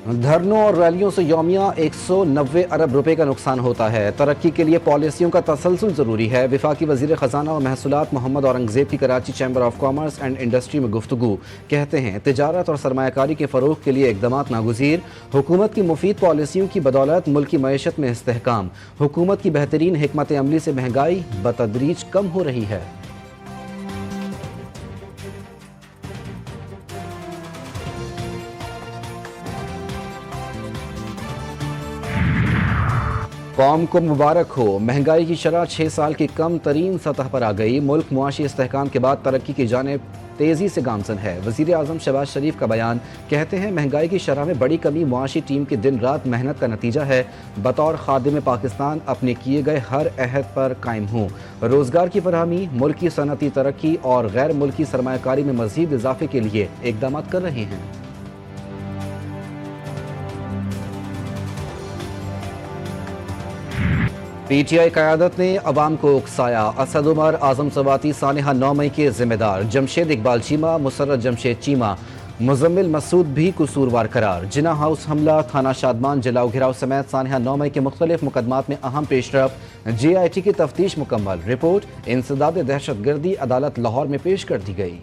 धरनों और रैलियों से यौमिया 190 अरब रुपए का नुकसान होता है। तरक्की के लिए पॉलिसियों का तसलसल ज़रूरी है। वफाकी वज़ीर ख़जाना और महसूलात मोहम्मद औरंगज़ेब की Karachi chamber of commerce and industry में गुफ्तगू। कहते हैं तिजारत और सरमायाकारी के फ़रोग़ के लिए इक़दामात नागुज़ीर। हुकूमत की मुफीद पॉलिसियों की बदौलत मुल्क की मईशत में इस्तेहकाम। हुकूमत की बेहतरीन हिकमत अमली से महंगाई बतदरीज कम हो रही है। कौम को मुबारक हो, महंगाई की शरह 6 साल की कम तरीन सतह पर आ गई। मुल्क मुआशी इस्तेहकाम के बाद तरक्की की जानिब तेज़ी से गामजन है। वज़ीर आज़म शहबाज शरीफ का बयान। कहते हैं महंगाई की शरह में बड़ी कमी मुआशी टीम की दिन रात मेहनत का नतीजा है। बतौर खादिम पाकिस्तान अपने किए गए हर अहद पर कायम हूँ। रोज़गार की फरहमी, मुल्क की सनती तरक्की और गैर मुल्की सरमायाकारी में मज़ीद इजाफे के लिए इक़दाम कर रहे हैं। PTI क़यादत ने अवाम को उकसाया। असद उमर, आज़म सवाती, सानिहा 9 मई के जिम्मेदार। जमशेद इकबाल चीमा, मुसर्रत जमशेद चीमा, मुजम्मिल मसूद भी कसूरवार करार। जिना हाउस हमला, थाना शादमान जलाओ घिराव समेत सानिहा 9 मई के मुख्तलिफ मुकदमात में अहम पेशरफ। JIT की तफ्तीश मुकम्मल। रिपोर्ट इंसदाद दहशतगर्दी अदालत लाहौर में पेश कर दी गई।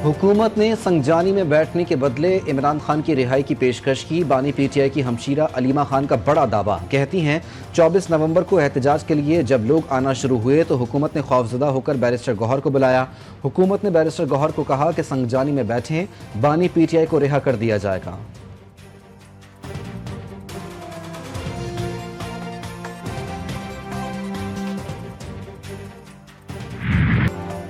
हुकूमत ने संगजानी में बैठने के बदले इमरान खान की रिहाई की पेशकश की। बानी PTI की हमशीरा अलीमा खान का बड़ा दावा। कहती हैं 24 नवंबर को एहतजाज के लिए जब लोग आना शुरू हुए तो हुकूमत ने खौफजदा होकर बैरिस्टर गौहर को बुलाया। हुकूमत ने बैरिस्टर गौहर को कहा कि संगजानी में बैठें, बानी PTI को रिहा कर दिया जाएगा।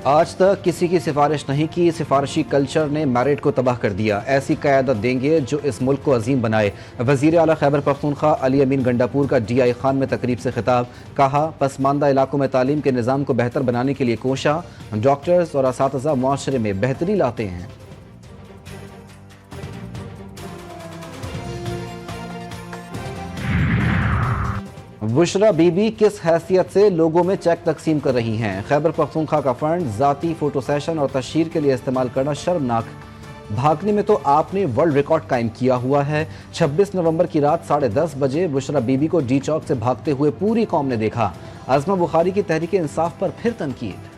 आज तक किसी की सिफारिश नहीं की। सिफारशी कल्चर ने मैरिट को तबाह कर दिया। ऐसी क़यादत देंगे जो इस मुल्क को अजीम बनाए। वज़ीर आला खैबर पख्तूनख्वा अली अमीन गंडापुर का DI खान में तकरीब से खिताब। कहा पसमानदा इलाकों में तालीम के निज़ाम को बेहतर बनाने के लिए कोशा। डॉक्टर्स और असातिज़ा मुआशरे में बेहतरी लाते हैं। बुशरा बीबी किस हैसियत से लोगों में चेक तकसीम कर रही हैं। खैबर पख्तूनख्वा का फंड ज़ाती फ़ोटो सेशन और तशहीर के लिए इस्तेमाल करना शर्मनाक। भागने में तो आपने वर्ल्ड रिकॉर्ड कायम किया हुआ है। 26 नवंबर की रात 10:30 बजे बुशरा बीबी को D चौक से भागते हुए पूरी कौम ने देखा। अज़मा बुखारी की तहरीक इंसाफ पर फिर तनकीद।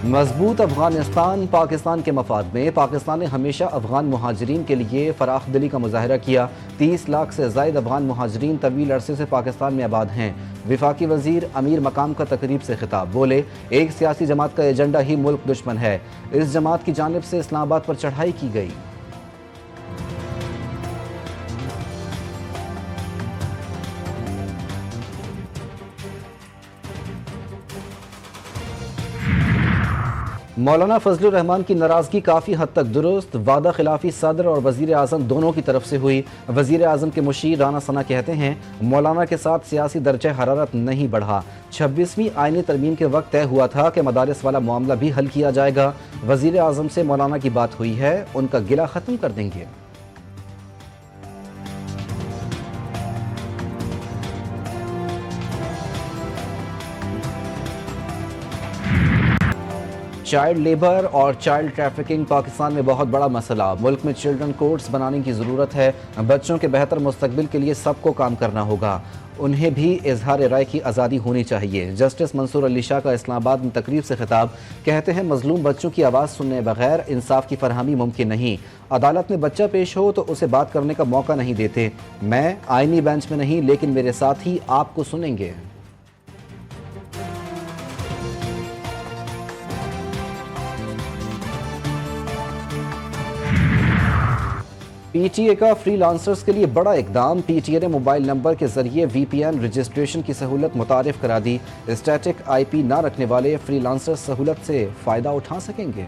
मजबूत अफगानिस्तान पाकिस्तान के मफाद में। पाकिस्तान ने हमेशा अफगान मुहाजिरीन के लिए फराख दिली का मुजाहरा किया। 30 लाख से ज़ायद अफगान मुहाजिरीन तवील अरसे से पाकिस्तान में आबाद हैं। वफाकी वज़ीर अमीर मकाम का तकरीब से खिताब। बोले एक सियासी जमात का एजेंडा ही मुल्क दुश्मन है। इस जमात की जानिब से इस्लामाबाद पर चढ़ाई की गई। मौलाना फजलुर रहमान की नाराज़गी काफ़ी हद तक दुरुस्त। वादा खिलाफी सदर और वज़ीर आज़म दोनों की तरफ से हुई। वज़ीर आज़म के मुशीर राना सना कहते हैं मौलाना के साथ सियासी दर्जा हरारत नहीं बढ़ा। 26वीं आईनी तरमीम के वक्त तय हुआ था कि मदारिस वाला मामला भी हल किया जाएगा। वज़ीर आज़म से मौलाना की बात हुई है, उनका गिला ख़त्म कर देंगे। चाइल्ड लेबर और चाइल्ड ट्रैफिकिंग पाकिस्तान में बहुत बड़ा मसला। मुल्क में चिल्ड्रन कोर्ट्स बनाने की ज़रूरत है। बच्चों के बेहतर मुस्तकबिल के लिए सबको काम करना होगा। उन्हें भी इजहार राय की आज़ादी होनी चाहिए। जस्टिस मंसूर अली शाह का इस्लामाबाद में तकरीब से खिताब। कहते हैं मजलूम बच्चों की आवाज़ सुनने बगैर इंसाफ की फरहमी मुमकिन नहीं। अदालत में बच्चा पेश हो तो उसे बात करने का मौका नहीं देते। मैं आईनी बेंच में नहीं लेकिन मेरे साथ ही आपको सुनेंगे। PTA का फ्रीलांसर्स के लिए बड़ा इकदाम। PTA ने मोबाइल नंबर के जरिए VPN रजिस्ट्रेशन की सहूलत मुतारिफ करा दी। स्टैटिक IP ना रखने वाले फ्रीलांसर्स सहूलत से फ़ायदा उठा सकेंगे।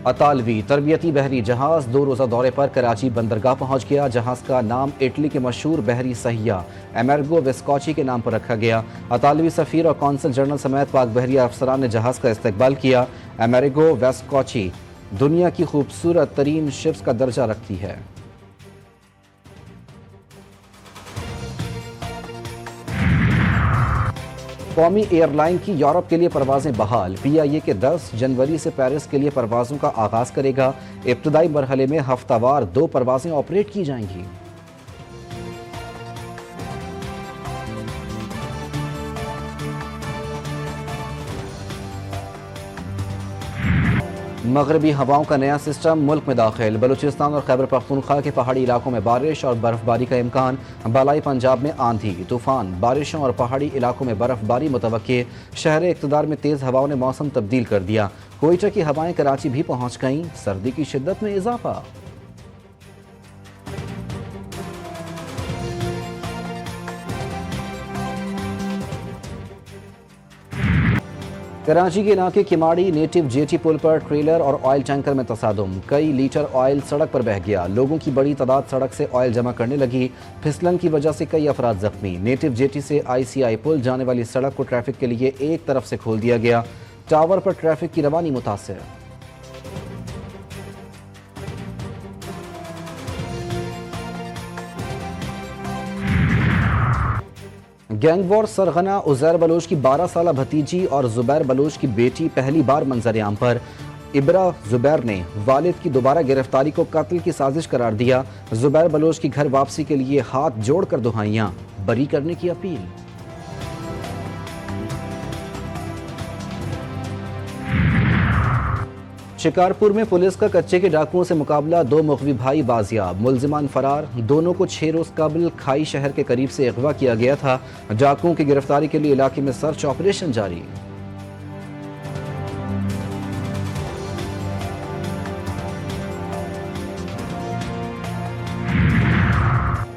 अतालवी तरबियती बहरी जहाज 2 रोज़ा दौरे पर कराची बंदरगाह पहुंच गया। जहाज का नाम इटली के मशहूर बहरी सहिया अमेरिगो वेस्कोची के नाम पर रखा गया। अतालवी सफ़ीर और कौंसल जनरल समेत पाक बहरिया अफसरान ने जहाज का इस्तकबाल किया। अमेरिगो वेस्कोची दुनिया की खूबसूरत तरीन शिप्स का दर्जा रखती है। कौमी एयरलाइन की यूरोप के लिए परवाजें बहाल। PIA के 10 जनवरी से पेरिस के लिए परवाजों का आगाज करेगा। इब्तदाई मरहले में हफ्तावार 2 परवाजें ऑपरेट की जाएंगी। मगरबी हवाओं का नया सिस्टम मुल्क में दाखिल। बलूचिस्तान और खैबर पख्तूनख्वा के पहाड़ी इलाकों में बारिश और बर्फबारी का इम्कान। बालाई पंजाब में आंधी तूफान, बारिशों और पहाड़ी इलाकों में बर्फबारी मुतवक्के। शहर इक़्तिदार में तेज़ हवाओं ने मौसम तब्दील कर दिया। कोयटा की हवाएं कराची भी पहुंच गईं। सर्दी की शिद्दत में इजाफा। कराची के इलाके किमाड़ी नेटिव जेटी पुल पर ट्रेलर और ऑयल टैंकर में तसादुम। कई लीटर ऑयल सड़क पर बह गया। लोगों की बड़ी तादाद सड़क से ऑयल जमा करने लगी। फिसलन की वजह से कई अफराद जख्मी। नेटिव जेटी से ICI पुल जाने वाली सड़क को ट्रैफिक के लिए एक तरफ से खोल दिया गया। टावर पर ट्रैफिक की रवानी मुतासिर। गैंग वॉर सरगना उज़ैर बलोच की 12 साला भतीजी और ज़ुबैर बलोच की बेटी पहली बार मंजर आम पर। इब्रा ज़ुबैर ने वालिद की दोबारा गिरफ्तारी को कत्ल की साजिश करार दिया। ज़ुबैर बलोच की घर वापसी के लिए हाथ जोड़कर दुहाइयां, बरी करने की अपील। शिकारपुर में पुलिस का कच्चे के डाकुओं से मुकाबला। 2 मुग़वी भाई बाजियाब, मुल्जिमान फरार। दोनों को 6 रोज कबल खाई शहर के करीब से अगवा किया गया था। डाकुओं की गिरफ्तारी के लिए इलाके में सर्च ऑपरेशन जारी।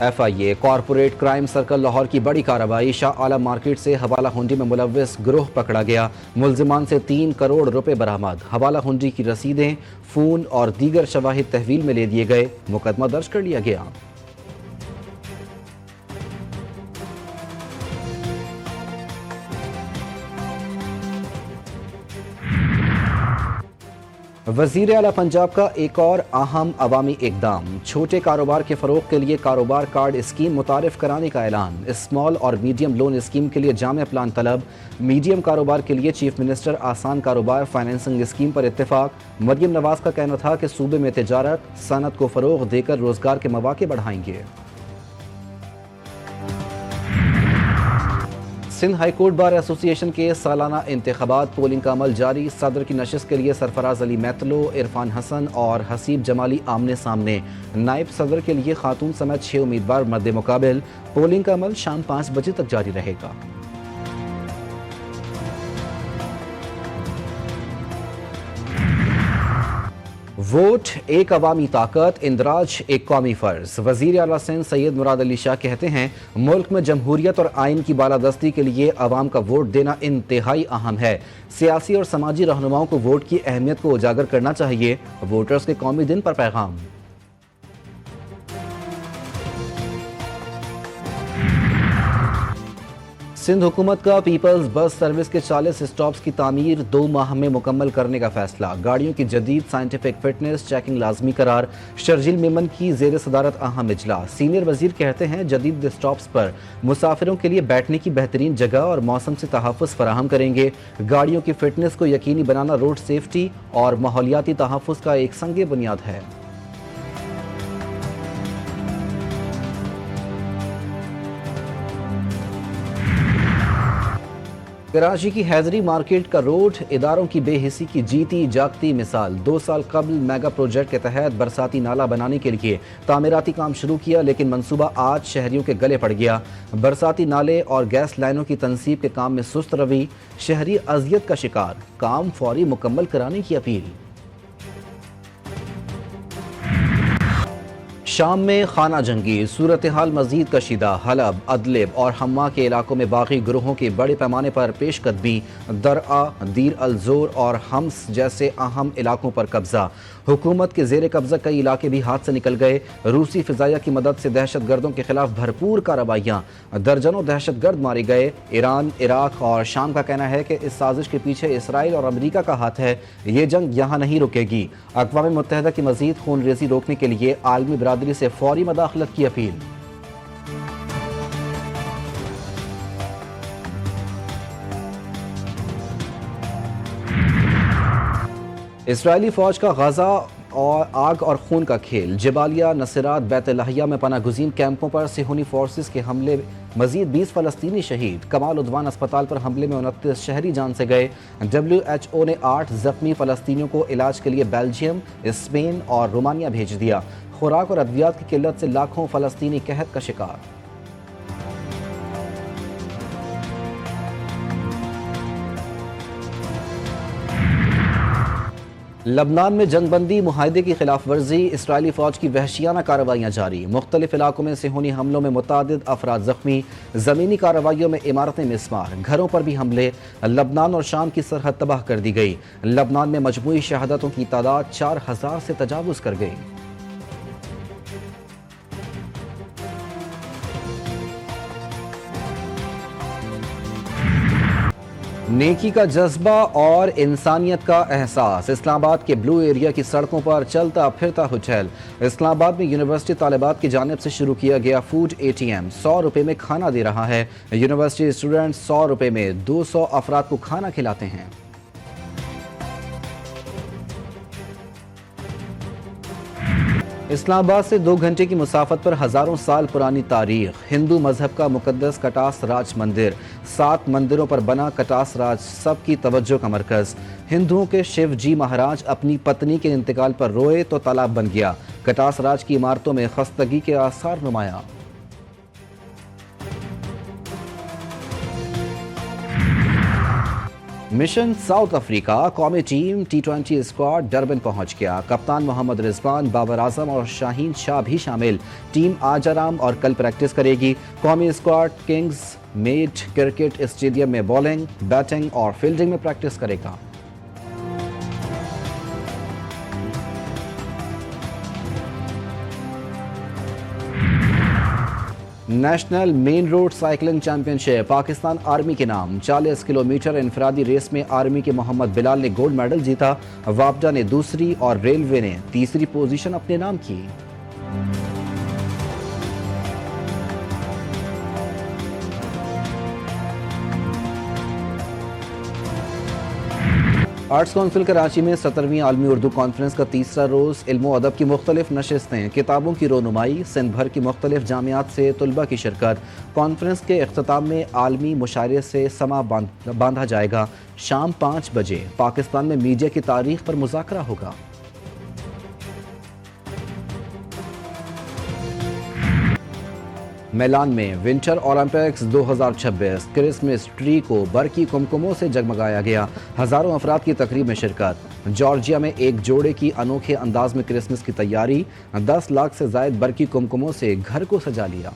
FIA corporate crime circle Lahore की बड़ी कार्रवाई। शाह आलम मार्केट से हवाला हुंडी में मुलव्विस ग्रोह पकड़ा गया। मुल्जिमान से 3 करोड़ रुपए बरामद। हवाला हुंडी की रसीदें, फोन और दीगर शवाहिद तहवील में ले दिए गए। मुकदमा दर्ज कर लिया गया। वज़ीर आला पंजाब का एक और अहम अवामी इकदाम। छोटे कारोबार के फ़रोग़ के लिए कारोबार कार्ड स्कीम मुतारिफ कराने का ऐलान। स्मॉल और मीडियम लोन स्कीम के लिए जामे प्लान तलब। मीडियम कारोबार के लिए चीफ मिनिस्टर आसान कारोबार फाइनेंसिंग स्कीम पर इत्तेफाक। मरियम नवाज का कहना था कि सूबे में तिजारत सनत को फ़रोग़ देकर रोज़गार के मौक़े बढ़ाएंगे। सिंध हाईकोर्ट बार एसोसिएशन के सालाना इंतखाबात पोलिंग का अमल जारी। सदर की नशिस्त के लिए सरफराज अली मैतलो, इरफान हसन और हसीब जमाली आमने सामने। नायब सदर के लिए खातून समेत 6 उम्मीदवार मद्दे मुकाबिल। पोलिंग का अमल शाम 5 बजे तक जारी रहेगा। वोट एक अवामी ताकत, इंदराज एक कौमी फर्ज। वज़ीर आला सिंध सैयद मुराद अली शाह कहते हैं मुल्क में जमहूरियत और आइन की बालादस्ती के लिए अवाम का वोट देना इंतहाई अहम है। सियासी और समाजी रहनुमाओं को वोट की अहमियत को उजागर करना चाहिए। वोटर्स के कौमी दिन पर पैगाम। सिंध हुकूमत का पीपल्स बस सर्विस के 40 स्टॉप्स की तामीर 2 माह में मुकम्मल करने का फैसला। गाड़ियों की जदीद साइंटिफिक फिटनेस चेकिंग लाजमी करार। शर्जील मेमन की जेर सदारत अहम इजलास। सीनियर वजीर कहते हैं जदीद स्टॉप्स पर मुसाफिरों के लिए बैठने की बेहतरीन जगह और मौसम से तहफ़्फ़ुज़ फराहम करेंगे। गाड़ियों की फिटनेस को यकीनी बनाना रोड सेफ्टी और माहौलियाती तहफ़्फ़ुज़ का एक संगे बुनियाद है। कराची की हैदरी मार्केट का रोड इदारों की बेहिसी की जीती जागती मिसाल। 2 साल कबल मेगा प्रोजेक्ट के तहत बरसाती नाला बनाने के लिए तामीराती काम शुरू किया, लेकिन मंसूबा आज शहरियों के गले पड़ गया। बरसाती नाले और गैस लाइनों की तनसीब के काम में सुस्त रवि, शहरी अजियत का शिकार। काम फौरी मुकम्मल कराने की अपील। शाम में खाना जंगी सूरत हाल मजीद कशीदा। हलब, अदलिब और हम्मा के इलाकों में बागी ग्रोहों की बड़े पैमाने पर पेशकदमी। दरआ, दीर अल जोर और हम्स जैसे अहम इलाकों पर कब्जा। हुकूमत के जेर कब्जा कई इलाके भी हाथ से निकल गए। रूसी फिजाइया की मदद से दहशत गर्दों के खिलाफ भरपूर कार्रवाइयाँ। दर्जनों दहशत गर्द मारे गए। ईरान, इराक और शाम का कहना है कि इस साजिश के पीछे इसराइल और अमरीका का हाथ है। ये जंग यहाँ नहीं रुकेगी। अक़वाम मुत्तहिदा की मजीद खून रेजी रोकने के लिए आलमी बरादरी से फौरी मदाखलत की अपील। इसराइली फौज का गजा और आग और खून का खेल। जबालिया, नसरात, बैतलहया में पनाह गुज़ीन कैंपों पर सिहोनी फोर्सेस के हमले। मजीद 20 फ़लस्तीनी शहीद। कमाल उद्वान अस्पताल पर हमले में 29 शहरी जान से गए। WHO ने 8 जख्मी फ़लस्तीनियों को इलाज के लिए बेल्जियम, स्पेन और रोमानिया भेज दिया। खुराक और अद्वियात की किल्लत से लाखों फ़लस्तीनी कहत का शिकार। लबनान में जंगबंदी मुआहदे की खिलाफ वर्जी। इसराइली फौज की वहशियाना कार्रवाइयाँ जारी। मुख्तलिफ इलाकों में सिहोनी हमलों में मुतादिद अफराद जख्मी। ज़मीनी कार्रवाइयों में इमारतें मिसमार, घरों पर भी हमले। लबनान और शाम की सरहद तबाह कर दी गई। लबनान में मजमूई शहादतों की तादाद 4000 से तजावुज़ कर गई। नेकी का जज्बा और इंसानियत का एहसास। इस्लामाबाद के ब्लू एरिया की सड़कों पर चलता फिरता हुचैल। इस्लामाबाद में यूनिवर्सिटी तालिबात की जानिब से शुरू किया गया फूड ATM 100 रुपये में खाना दे रहा है। यूनिवर्सिटी स्टूडेंट 100 रुपये में 200 अफराद को खाना खिलाते हैं। इस्लामाबाद से 2 घंटे की मुसाफत पर हज़ारों साल पुरानी तारीख। हिंदू मजहब का मुकद्दस कटास राज मंदिर। 7 मंदिरों पर बना कटास राज सबकी तवज्जो का मरकज़। हिंदुओं के शिव जी महाराज अपनी पत्नी के इंतकाल पर रोए तो तालाब बन गया। कटास राज की इमारतों में खस्तगी के आसार नुमाया। Mission South Africa. कौमी टीम T20 स्क्वाड डरबन पहुंच गया। कप्तान मोहम्मद रिजवान, बाबर आजम और शाहीन शाह भी शामिल। टीम आज आराम और कल प्रैक्टिस करेगी। कौमी squad Kings made cricket stadium में बॉलिंग, बैटिंग और फील्डिंग में प्रैक्टिस करेगा। National main road cycling championship Pakistan army के नाम। 40 किलोमीटर इनफरादी रेस में आर्मी के मोहम्मद बिलाल ने गोल्ड मेडल जीता। वापडा ने दूसरी और रेलवे ने तीसरी पोजीशन अपने नाम की। आर्ट्स काउंसिल कराची में 17वीं आलमी उर्दू कॉन्फ्रेंस का तीसरा रोज़। इल्म अदब की मुख्तलिफ नशिस्तें, किताबों की रोनुमाई, सिंध भर की मुख्तलिफ जामियात से तलबा की शिरकत। कॉन्फ्रेंस के अख्ताम में आलमी मुशायरे से समा बांधा जाएगा। शाम 5 बजे पाकिस्तान में मीडिया की तारीख पर मुज़ाकरा होगा। मिलान में विंटर ओलंपिक्स 2026 क्रिसमस ट्री को बरकी कुमकुमों से जगमगाया गया। हजारों अफराद की तकरीब में शिरकत। जॉर्जिया में एक जोड़े की अनोखे अंदाज में क्रिसमस की तैयारी। 10 लाख से जायद बरकी कुमकुमों से घर को सजा लिया।